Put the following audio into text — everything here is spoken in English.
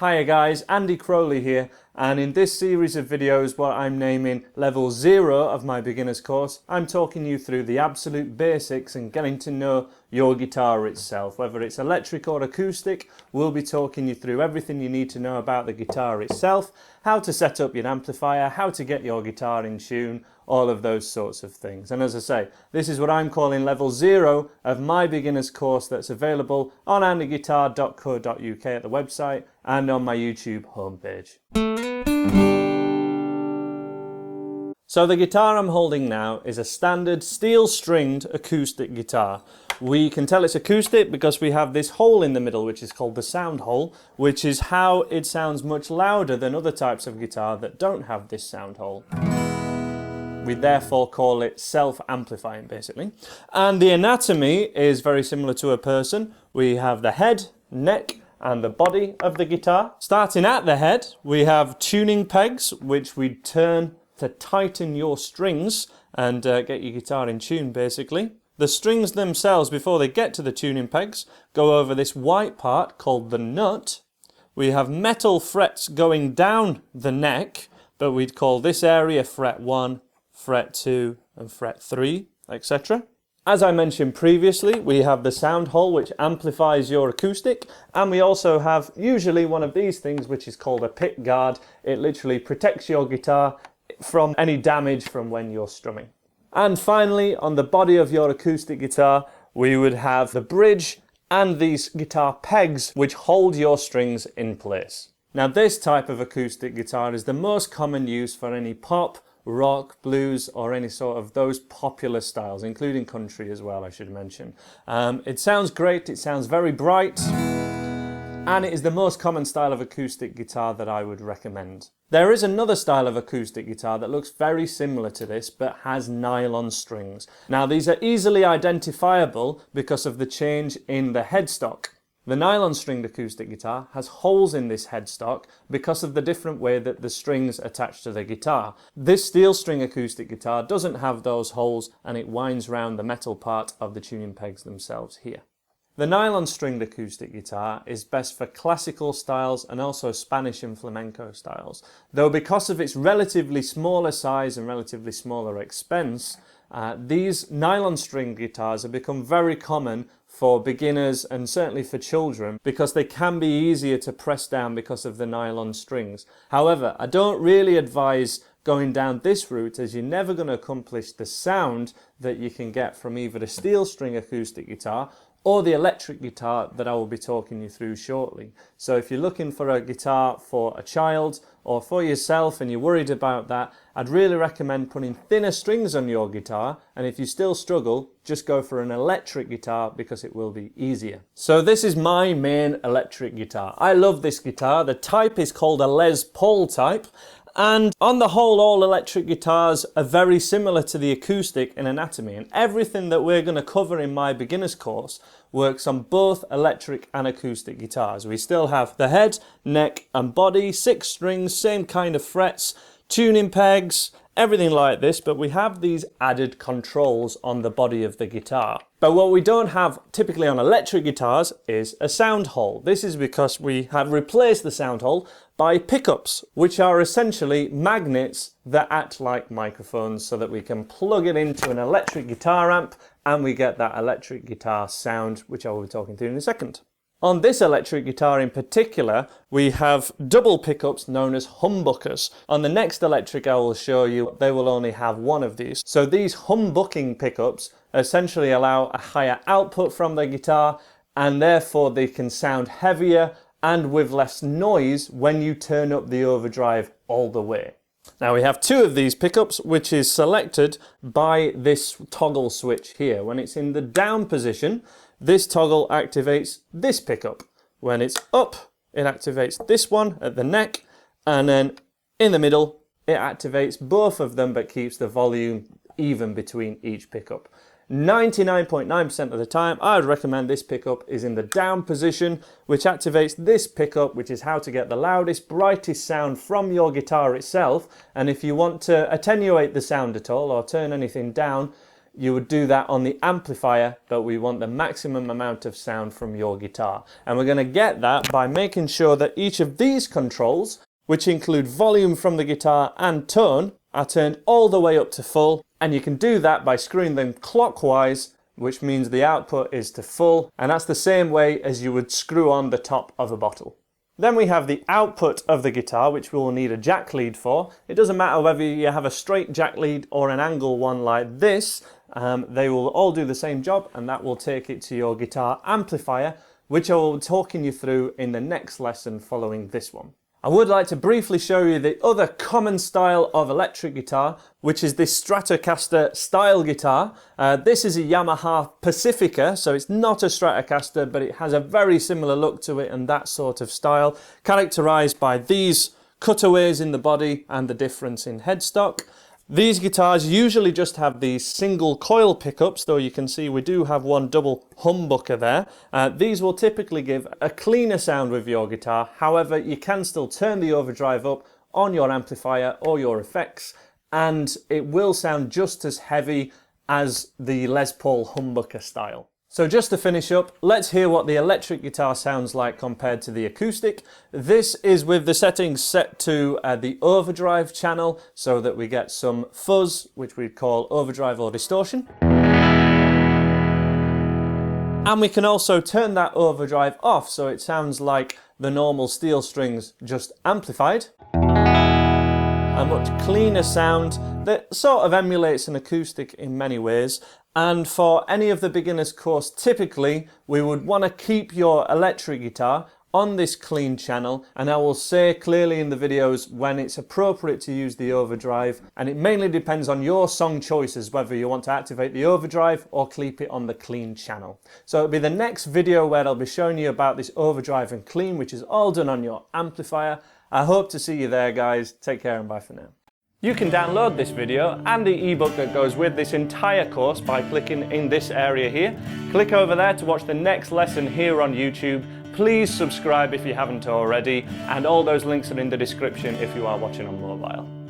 Hiya guys, Andy Crowley here, and in this series of videos what I'm naming Level 0 of my beginner's course, I'm talking you through the absolute basics and getting to know your guitar itself. Whether it's electric or acoustic, we'll be talking you through everything you need to know about the guitar itself, how to set up your amplifier, how to get your guitar in tune, all of those sorts of things. And as I say, this is what I'm calling Level 0 of my beginner's course that's available on andyguitar.co.uk at the website and on my YouTube homepage. So the guitar I'm holding now is a standard steel-stringed acoustic guitar. We can tell it's acoustic because we have this hole in the middle which is called the sound hole, which is how it sounds much louder than other types of guitar that don't have this sound hole. We therefore call it self-amplifying basically. And the anatomy is very similar to a person. We have the head, neck and the body of the guitar. Starting at the head, we have tuning pegs which we turn to tighten your strings and get your guitar in tune basically. The strings themselves, before they get to the tuning pegs, go over this white part called the nut. We have metal frets going down the neck, but we'd call this area fret 1, fret 2 and fret 3, etc. As I mentioned previously, we have the sound hole which amplifies your acoustic, and we also have usually one of these things which is called a pick guard. It literally protects your guitar from any damage from when you're strumming. And finally, on the body of your acoustic guitar, we would have the bridge and these guitar pegs which hold your strings in place. Now this type of acoustic guitar is the most common use for any pop, rock, blues or any sort of those popular styles, including country as well, I should mention. It sounds great, it sounds very bright, and it is the most common style of acoustic guitar that I would recommend. There is another style of acoustic guitar that looks very similar to this but has nylon strings. Now these are easily identifiable because of the change in the headstock. The nylon stringed acoustic guitar has holes in this headstock because of the different way that the strings attach to the guitar. This steel string acoustic guitar doesn't have those holes and it winds round the metal part of the tuning pegs themselves here. The nylon stringed acoustic guitar is best for classical styles and also Spanish and flamenco styles, though because of its relatively smaller size and relatively smaller expense, these nylon stringed guitars have become very common for beginners and certainly for children because they can be easier to press down because of the nylon strings. However, I don't really advise going down this route as you're never going to accomplish the sound that you can get from either the steel string acoustic guitar or the electric guitar that I will be talking you through shortly. So if you're looking for a guitar for a child or for yourself and you're worried about that, I'd really recommend putting thinner strings on your guitar, and if you still struggle, just go for an electric guitar because it will be easier. So this is my main electric guitar. I love this guitar. The type is called a Les Paul type. And on the whole, all electric guitars are very similar to the acoustic in anatomy, and everything that we're going to cover in my beginner's course works on both electric and acoustic guitars. We still have the head, neck and body, 6 strings, same kind of frets, tuning pegs, everything like this, but we have these added controls on the body of the guitar. But what we don't have typically on electric guitars is a sound hole. This is because we have replaced the sound hole by pickups, which are essentially magnets that act like microphones so that we can plug it into an electric guitar amp and we get that electric guitar sound, which I will be talking through in a second. On this electric guitar in particular, we have double pickups known as humbuckers. On the next electric I will show you, they will only have one of these. So these humbucking pickups essentially allow a higher output from the guitar, and therefore they can sound heavier and with less noise when you turn up the overdrive all the way. Now we have 2 of these pickups, which is selected by this toggle switch here. When it's in the down position, this toggle activates this pickup. When it's up, it activates this one at the neck, and then in the middle, it activates both of them but keeps the volume even between each pickup. 99.9% of the time, I would recommend this pickup is in the down position, which activates this pickup, which is how to get the loudest, brightest sound from your guitar itself. And if you want to attenuate the sound at all or turn anything down, you would do that on the amplifier, but we want the maximum amount of sound from your guitar. And we're going to get that by making sure that each of these controls, which include volume from the guitar and tone, are turned all the way up to full. And you can do that by screwing them clockwise, which means the output is to full, and that's the same way as you would screw on the top of a bottle. Then we have the output of the guitar, which we will need a jack lead for. It doesn't matter whether you have a straight jack lead or an angle one like this, they will all do the same job, and that will take it to your guitar amplifier, which I will be talking you through in the next lesson following this one. I would like to briefly show you the other common style of electric guitar, which is this Stratocaster style guitar. This is a Yamaha Pacifica, so it's not a Stratocaster, but it has a very similar look to it and that sort of style, characterized by these cutaways in the body and the difference in headstock. These guitars usually just have these single coil pickups, though you can see we do have one double humbucker there. These will typically give a cleaner sound with your guitar. However, you can still turn the overdrive up on your amplifier or your effects, and it will sound just as heavy as the Les Paul humbucker style. So just to finish up, let's hear what the electric guitar sounds like compared to the acoustic. This is with the settings set to the overdrive channel, so that we get some fuzz, which we'd call overdrive or distortion. And we can also turn that overdrive off, so it sounds like the normal steel strings just amplified. A much cleaner sound that sort of emulates an acoustic in many ways. And for any of the beginner's course, typically we would want to keep your electric guitar on this clean channel, and I will say clearly in the videos when it's appropriate to use the overdrive, and it mainly depends on your song choices whether you want to activate the overdrive or keep it on the clean channel. So it'll be the next video where I'll be showing you about this overdrive and clean, which is all done on your amplifier. I hope to see you there, guys. Take care and bye for now. You can download this video and the ebook that goes with this entire course by clicking in this area here. Click over there to watch the next lesson here on YouTube. Please subscribe if you haven't already, and all those links are in the description if you are watching on mobile.